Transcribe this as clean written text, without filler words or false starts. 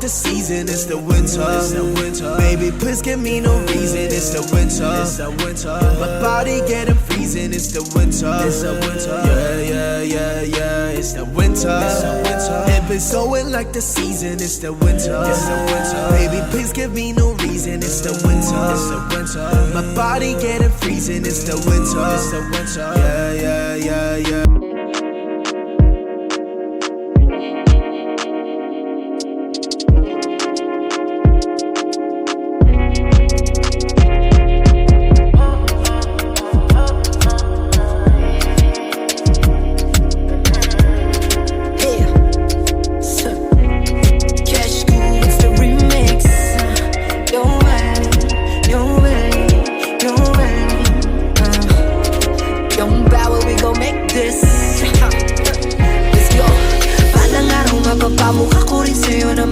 the season, it's the winter. Baby, please give me no reason, it's the winter. My body getting freezing, it's the winter. Yeah, it's the winter. It been snowing like the season, it's the winter. Baby, please give me no reason, it's the winter. My body getting freezing, it's the winter. Yeah. Let's go. Balang araw mapapamukha ko rin sa'yo na